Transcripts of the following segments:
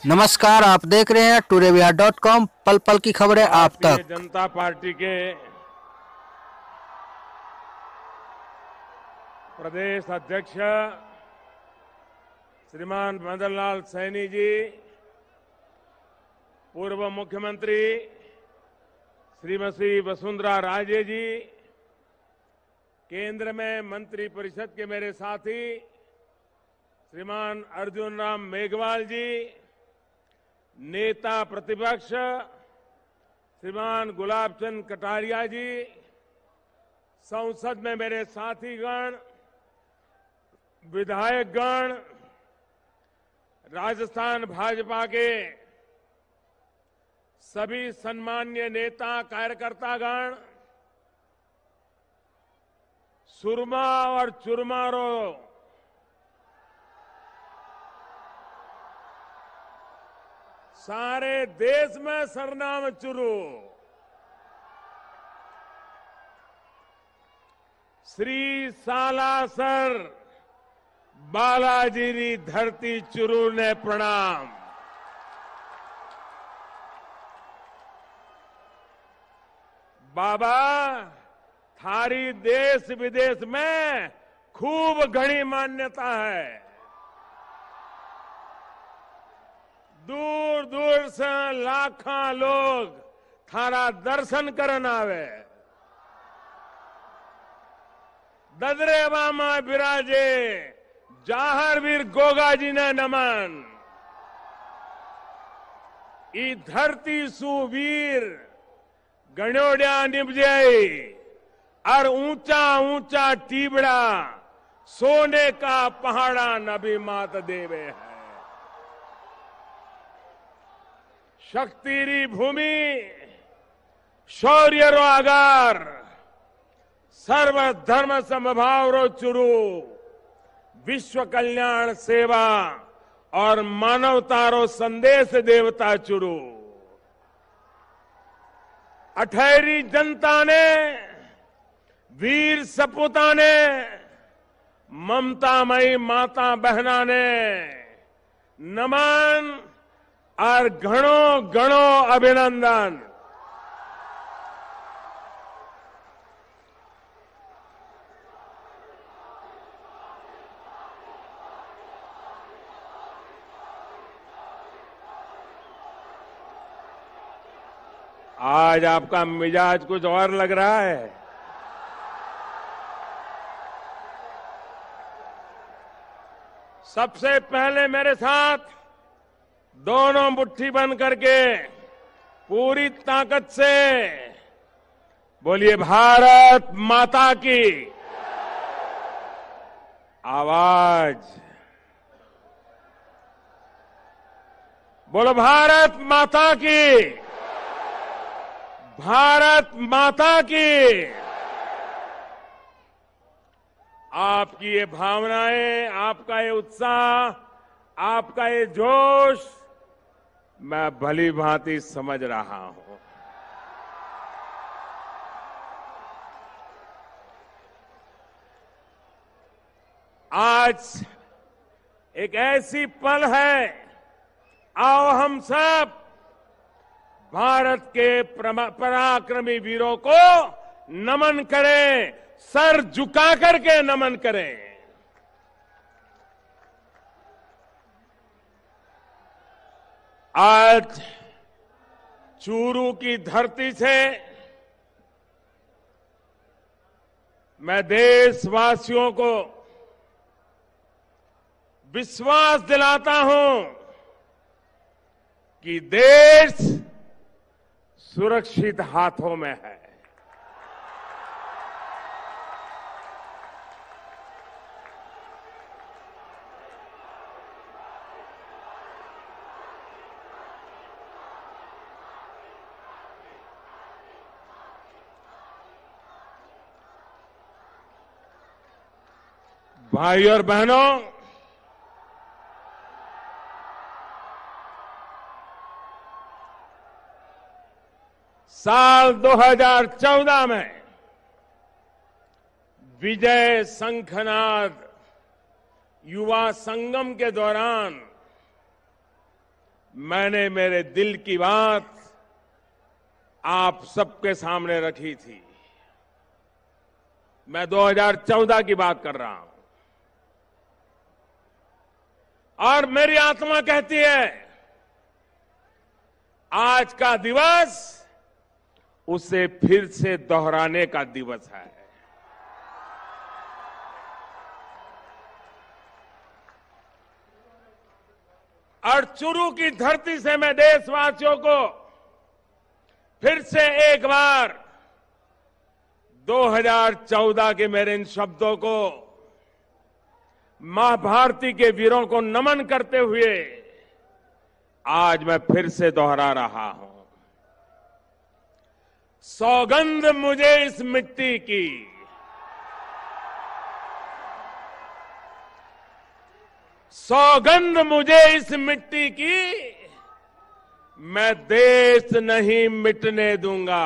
नमस्कार, आप देख रहे हैं टूडेबिहार.com। पल पल की खबरें आप भारतीय तक। जनता पार्टी के प्रदेश अध्यक्ष श्रीमान मदन लाल सैनी जी, पूर्व मुख्यमंत्री श्रीमती वसुंधरा राजे जी, केंद्र में मंत्री परिषद के मेरे साथी श्रीमान अर्जुन राम मेघवाल जी, नेता प्रतिपक्ष श्रीमान गुलाब चंद कटारिया जी, संसद में मेरे साथीगण, विधायकगण, राजस्थान भाजपा के सभी सम्मान्य नेता कार्यकर्तागण, सुरमा और चुरमारों, सारे देश में सरनाम चुरू, श्री सालासर बालाजी री धरती चुरू ने प्रणाम। बाबा थारी देश विदेश में खूब घनी मान्यता है। दूर दूर से लाखा लोग थारा दर्शन करन आवे। ददरेवा में बिराजे जाहरवीर गोगा जी ने नमन। ई धरती सुवीर गणोड्या निपजे और ऊंचा ऊंचा टीबड़ा सोने का पहाड़ा नबी मात देवे है। शक्तिरी भूमि शौर्य रो आगार, सर्व धर्म समभाव रो चुरू, विश्व कल्याण सेवा और मानवता रो संदेश देवता चुरू। अठहरी जनता ने, वीर सपूता ने, ममतामयी माता बहना ने नमन और घणो घणो अभिनंदन। आज आपका मिजाज कुछ और लग रहा है। सबसे पहले मेरे साथ दोनों मुट्ठी बंद करके पूरी ताकत से बोलिए भारत माता की। आवाज बोलो, भारत माता की, भारत माता की। आपकी ये भावनाएं, आपका ये उत्साह, आपका ये जोश मैं भली भांति समझ रहा हूं। आज एक ऐसी पल है, आओ हम सब भारत के पराक्रमी वीरों को नमन करें, सर झुका करके नमन करें। आज चूरू की धरती से मैं देशवासियों को विश्वास दिलाता हूं कि देश सुरक्षित हाथों में है। भाई और बहनों, साल 2014 में विजय शंखनाद युवा संगम के दौरान मैंने मेरे दिल की बात आप सबके सामने रखी थी। मैं 2014 की बात कर रहा हूं और मेरी आत्मा कहती है आज का दिवस उसे फिर से दोहराने का दिवस है। और चुरू की धरती से मैं देशवासियों को फिर से एक बार 2014 के मेरे इन शब्दों को मां भारती के वीरों को नमन करते हुए आज मैं फिर से दोहरा रहा हूं। सौगंध मुझे इस मिट्टी की, सौगंध मुझे इस मिट्टी की, मैं देश नहीं मिटने दूंगा।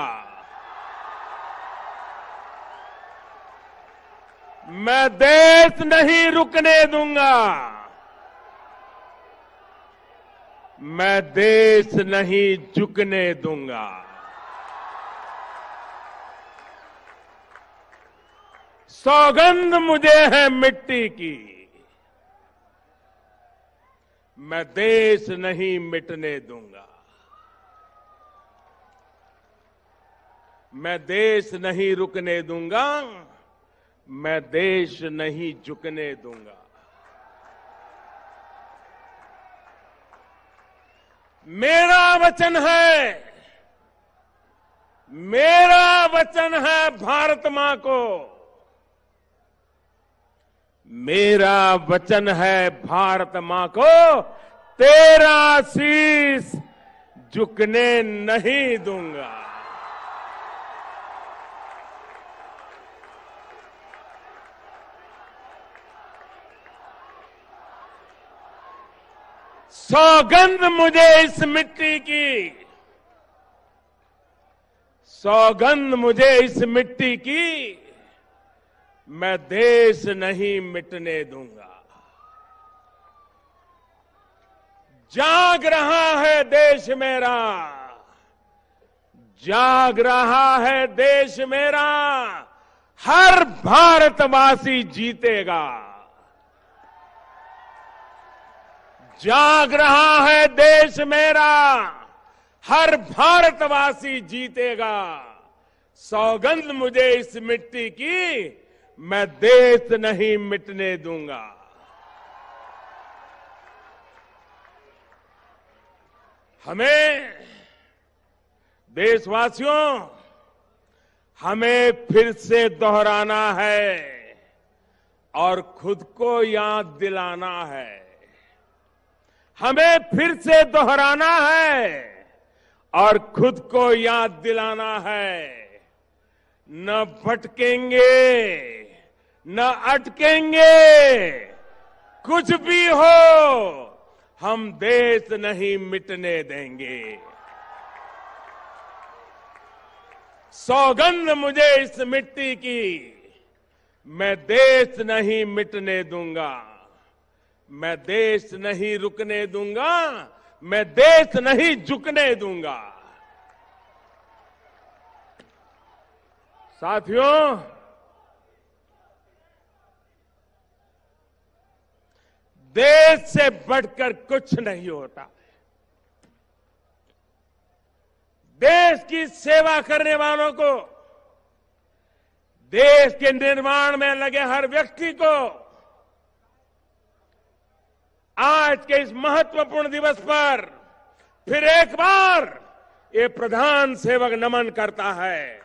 मैं देश नहीं रुकने दूंगा। मैं देश नहीं झुकने दूंगा। सौगंध मुझे है मिट्टी की, मैं देश नहीं मिटने दूंगा। मैं देश नहीं रुकने दूंगा। मैं देश नहीं झुकने दूंगा। मेरा वचन है, मेरा वचन है भारत मां को, मेरा वचन है भारत मां को, तेरा शीश झुकने नहीं दूंगा। सौगंध मुझे इस मिट्टी की, सौगंध मुझे इस मिट्टी की, मैं देश नहीं मिटने दूंगा। जाग रहा है देश मेरा, जाग रहा है देश मेरा, हर भारतवासी जीतेगा। जाग रहा है देश मेरा, हर भारतवासी जीतेगा। सौगंध मुझे इस मिट्टी की, मैं देश नहीं मिटने दूंगा। हमें देशवासियों, हमें फिर से दोहराना है और खुद को याद दिलाना है। हमें फिर से दोहराना है और खुद को याद दिलाना है। न भटकेंगे, न अटकेंगे, कुछ भी हो हम देश नहीं मिटने देंगे। सौगंध मुझे इस मिट्टी की, मैं देश नहीं मिटने दूंगा। मैं देश नहीं रुकने दूंगा। मैं देश नहीं झुकने दूंगा। साथियों, देश से बढ़कर कुछ नहीं होता। देश की सेवा करने वालों को, देश के निर्माण में लगे हर व्यक्ति को आज के इस महत्वपूर्ण दिवस पर फिर एक बार ये प्रधान सेवक नमन करता है।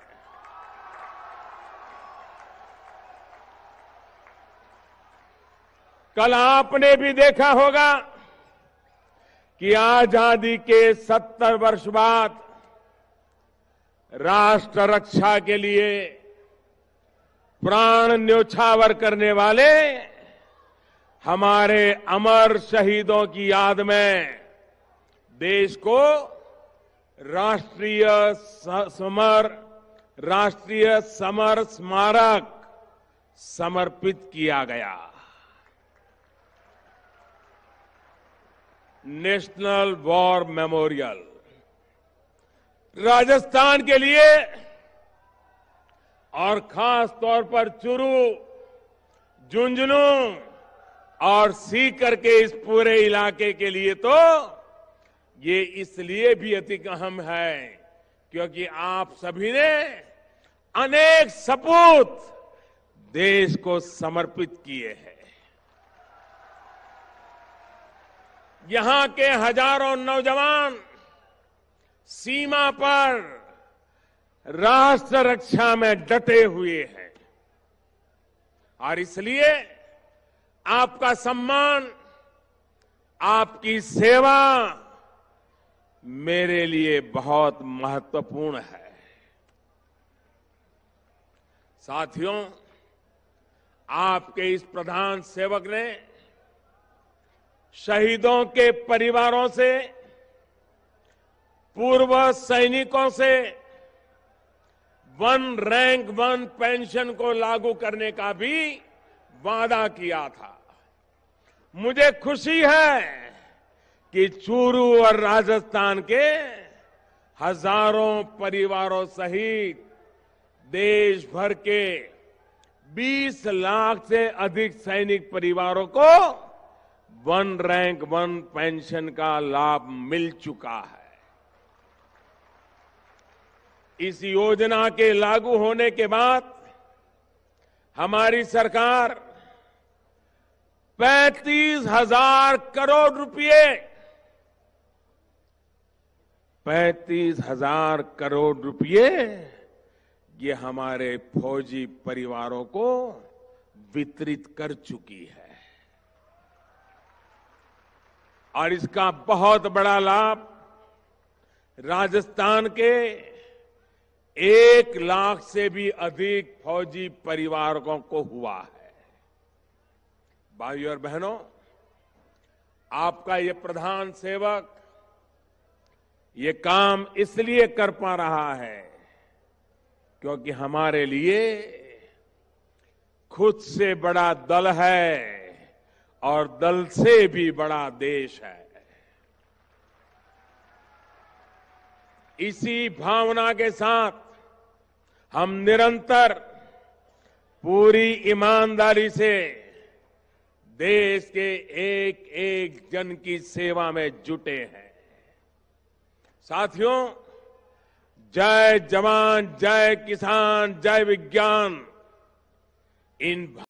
कल आपने भी देखा होगा कि आजादी के 70 वर्ष बाद राष्ट्र रक्षा के लिए प्राण न्योछावर करने वाले हमारे अमर शहीदों की याद में देश को राष्ट्रीय समर स्मारक समर्पित किया गया। नेशनल वॉर मेमोरियल राजस्थान के लिए और खास तौर पर चुरू, झुंझुनू और सीकर के इस पूरे इलाके के लिए तो ये इसलिए भी अति अहम है क्योंकि आप सभी ने अनेक सपूत देश को समर्पित किए हैं। यहां के हजारों नौजवान सीमा पर राष्ट्र रक्षा में डटे हुए हैं और इसलिए आपका सम्मान, आपकी सेवा मेरे लिए बहुत महत्वपूर्ण है। साथियों, आपके इस प्रधान सेवक ने शहीदों के परिवारों से, पूर्व सैनिकों से वन रैंक वन पेंशन को लागू करने का भी वादा किया था। मुझे खुशी है कि चूरू और राजस्थान के हजारों परिवारों सहित देश भर के 20 लाख से अधिक सैनिक परिवारों को वन रैंक वन पेंशन का लाभ मिल चुका है। इस योजना के लागू होने के बाद हमारी सरकार 35,000 करोड़ रुपए 35,000 करोड़ रुपए ये हमारे फौजी परिवारों को वितरित कर चुकी है और इसका बहुत बड़ा लाभ राजस्थान के 1 लाख से भी अधिक फौजी परिवारों को हुआ है। भाइयों और बहनों, आपका ये प्रधान सेवक ये काम इसलिए कर पा रहा है क्योंकि हमारे लिए खुद से बड़ा दल है और दल से भी बड़ा देश है। इसी भावना के साथ हम निरंतर पूरी ईमानदारी से देश के एक एक जन की सेवा में जुटे हैं। साथियों, जय जवान, जय किसान, जय विज्ञान, इन